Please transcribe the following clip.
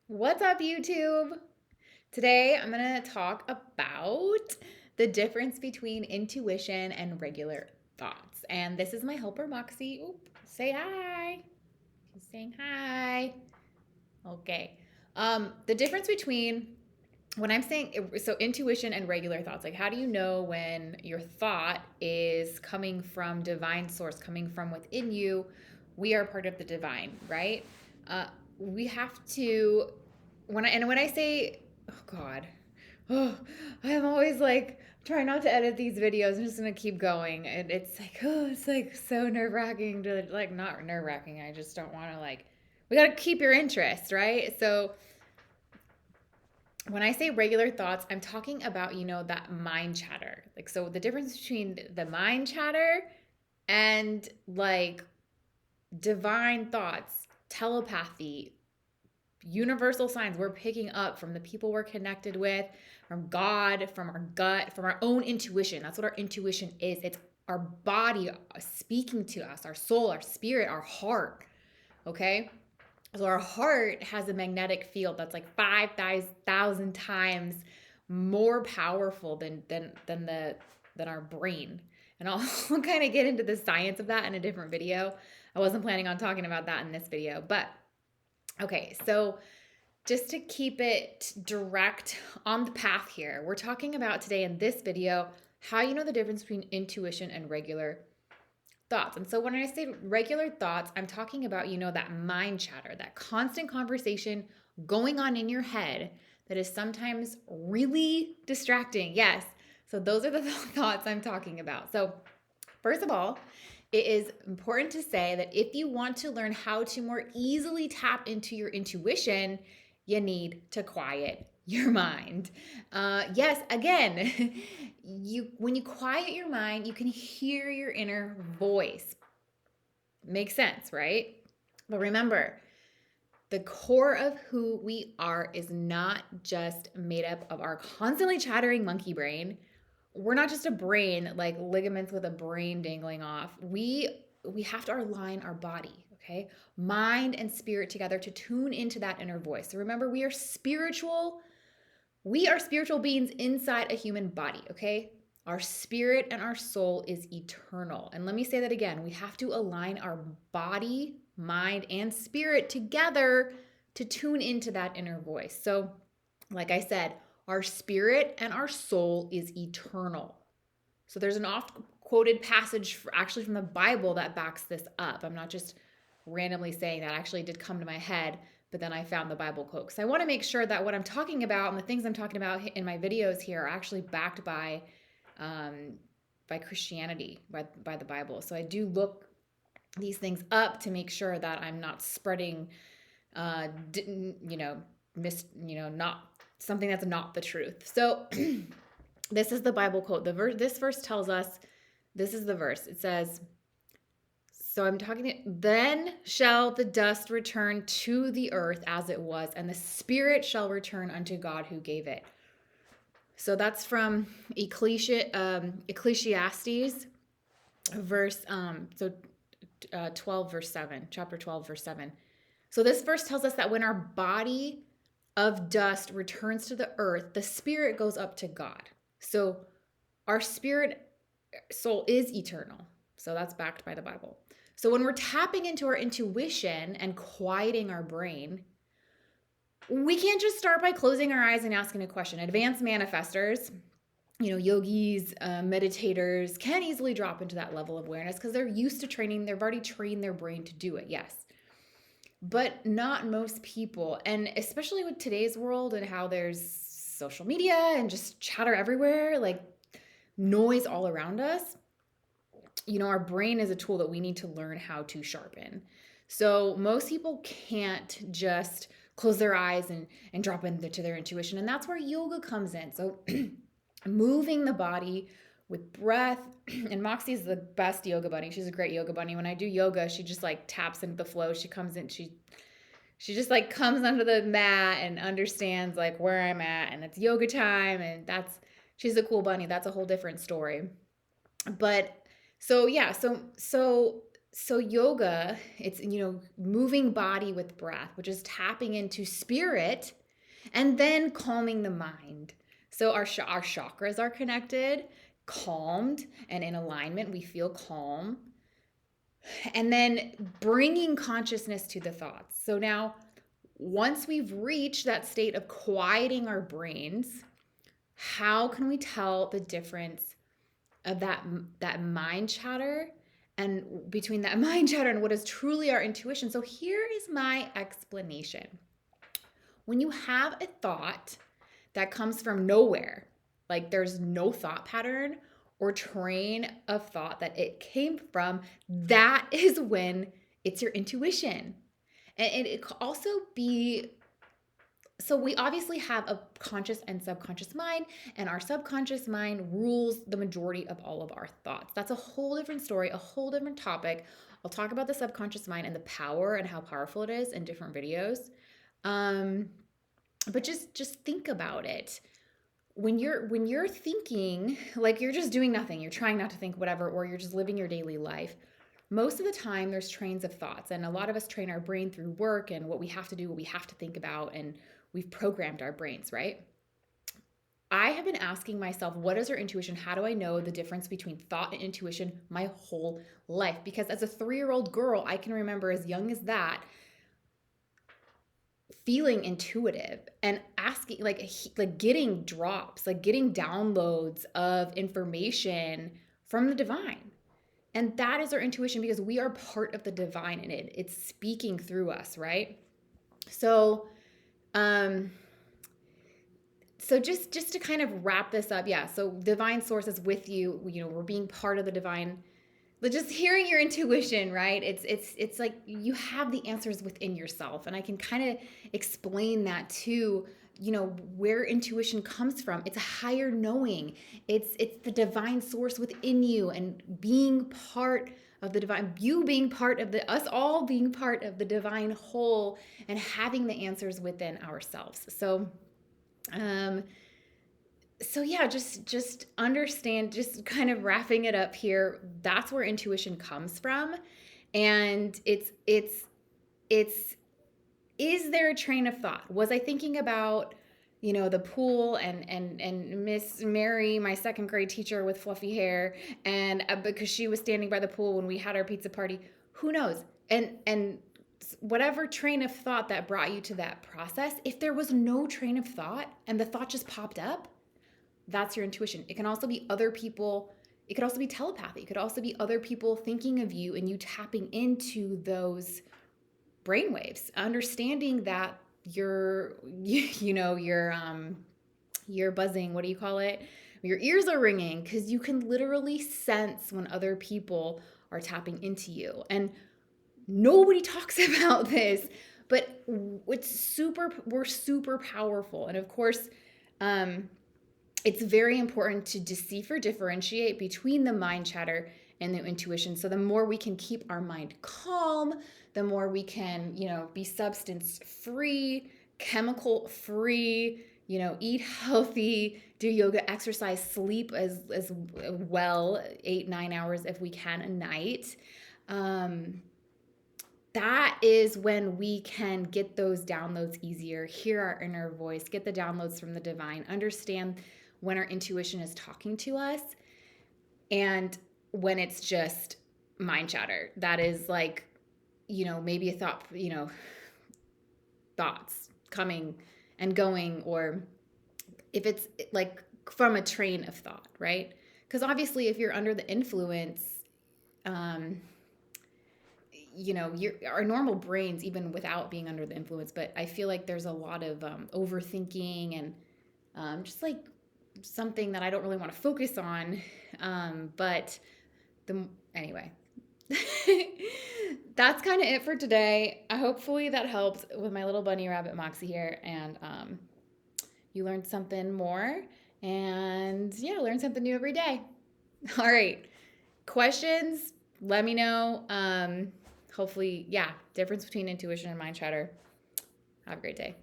What's up, YouTube? Today I'm going to talk about the difference between intuition and regular thoughts. And this is my helper, Moxie. Oop, say hi. She's saying hi. Okay. The difference between when I'm saying so intuition and regular thoughts, like how do you know when your thought is coming from divine source, coming from within you? We are part of the divine, right? Uh, we have to when I say, oh God, oh, I'm always like trying not to edit these videos. I'm just gonna keep going, and it's like so nerve wracking to like not nerve wracking. I just don't want to like. We gotta keep your interest, right? So when I say regular thoughts, I'm talking about, that mind chatter. Like, so the difference between the mind chatter and like divine thoughts, telepathy, universal signs we're picking up from the people we're connected with, from God, from our gut, from our own intuition. That's what our intuition is. It's our body speaking to us, our soul, our spirit, our heart. Okay. So our heart has a magnetic field that's like 5,000 times more powerful than our brain. And I'll kind of get into the science of that in a different video. I wasn't planning on talking about that in this video, but okay, so just to keep it direct on the path here, we're talking about today in this video how you know the difference between intuition and regular thoughts. And so when I say regular thoughts, I'm talking about, that mind chatter, that constant conversation going on in your head that is sometimes really distracting. Yes. So those are the thoughts I'm talking about. So, first of all, it is important to say that if you want to learn how to more easily tap into your intuition, you need to quiet your mind. Yes, again, when you quiet your mind, you can hear your inner voice. Makes sense, right? But remember, the core of who we are is not just made up of our constantly chattering monkey brain. We're not just a brain like ligaments with a brain dangling off. We have to align our body, okay? Mind and spirit together to tune into that inner voice. So remember, we are spiritual. We are spiritual beings inside a human body, okay? Our spirit and our soul is eternal. And let me say that again. We have to align our body, mind, and spirit together to tune into that inner voice. So, like I said, our spirit and our soul is eternal. So there's an oft quoted passage actually from the Bible that backs this up. I'm not just randomly saying that. It actually did come to my head, but then I found the Bible quote. So I want to make sure that what I'm talking about and the things I'm talking about in my videos here are actually backed um, by Christianity, by the Bible. So I do look these things up to make sure that I'm not spreading, you know, not something that's not the truth. So this is the Bible quote. This verse tells us, this is the verse. It says, so I'm talking, then shall the dust return to the earth as it was, and the spirit shall return unto God who gave it. So that's from Ecclesiastes, verse 12 verse 7, chapter 12 verse 7. So this verse tells us that when our body of dust returns to the earth, the spirit goes up to God. So our spirit soul is eternal. So that's backed by the Bible. So when we're tapping into our intuition and quieting our brain, we can't just start by closing our eyes and asking a question. Advanced manifestors, yogis, meditators can easily drop into that level of awareness because they're used to training. They've already trained their brain to do it, yes. But not most people. And especially with today's world and how there's social media and just chatter everywhere, like noise all around us, our brain is a tool that we need to learn how to sharpen. So most people can't just close their eyes and drop into their intuition. And that's where yoga comes in. So moving the body with breath. And Moxie is the best yoga bunny. She's a great yoga bunny. When I do yoga, she just like taps into the flow. She comes in, she just like comes under the mat and understands like where I'm at, and it's yoga time, and she's a cool bunny. That's a whole different story. But so yeah, so So yoga, it's, moving body with breath, which is tapping into spirit and then calming the mind. So our chakras are connected, calmed, and in alignment. We feel calm. And then bringing consciousness to the thoughts. So now, once we've reached that state of quieting our brains, how can we tell the difference of that mind chatter and between that mind chatter and what is truly our intuition? So here is my explanation. When you have a thought that comes from nowhere, like there's no thought pattern or train of thought that it came from, that is when it's your intuition. And it could also be, so we obviously have a conscious and subconscious mind, and our subconscious mind rules the majority of all of our thoughts. That's a whole different story, a whole different topic. I'll talk about the subconscious mind and the power and how powerful it is in different videos. But just think about it. When you're thinking, like you're just doing nothing, you're trying not to think whatever, or you're just living your daily life, most of the time there's trains of thoughts, and a lot of us train our brain through work and what we have to do, what we have to think about, and we've programmed our brains, right? I have been asking myself, what is our intuition? How do I know the difference between thought and intuition my whole life? Because as a 3-year-old girl, I can remember as young as that, feeling intuitive and asking, like getting drops, like getting downloads of information from the divine. And that is our intuition, because we are part of the divine in it. It's speaking through us, right? So so just to kind of wrap this up, yeah, so divine source is with you, we're being part of the divine. But just hearing your intuition, right? It's like you have the answers within yourself. And I can kind of explain that too, where intuition comes from. It's a higher knowing. It's the divine source within you, and being part of the divine, you being part of us all being part of the divine whole, and having the answers within ourselves. Um so yeah, just understand, just kind of wrapping it up here, that's where intuition comes from. And it's is there a train of thought? Was I thinking about, the pool and Miss Mary, my second grade teacher with fluffy hair, and because she was standing by the pool when we had our pizza party? Who knows? And whatever train of thought that brought you to that process, if there was no train of thought and the thought just popped up, that's your intuition. It can also be other people. It could also be telepathy. It could also be other people thinking of you and you tapping into those brainwaves, understanding that you're buzzing. What do you call it? Your ears are ringing, because you can literally sense when other people are tapping into you. And nobody talks about this, but we're super powerful. And of course, it's very important to decipher, differentiate between the mind chatter and the intuition. So the more we can keep our mind calm, the more we can, be substance free, chemical free, eat healthy, do yoga, exercise, sleep as well, 8-9 hours if we can a night. That is when we can get those downloads easier, hear our inner voice, get the downloads from the divine, understand when our intuition is talking to us, and when it's just mind chatter. That is like, maybe a thought, thoughts coming and going, or if it's like from a train of thought, right? Because obviously if you're under the influence, our normal brains, even without being under the influence, but I feel like there's a lot of overthinking and just like something that I don't really want to focus on. But anyway, that's kind of it for today. Hopefully that helped with my little bunny rabbit Moxie here, and you learned something more, and yeah, learn something new every day. All right, questions, let me know. Hopefully, yeah, difference between intuition and mind chatter. Have a great day.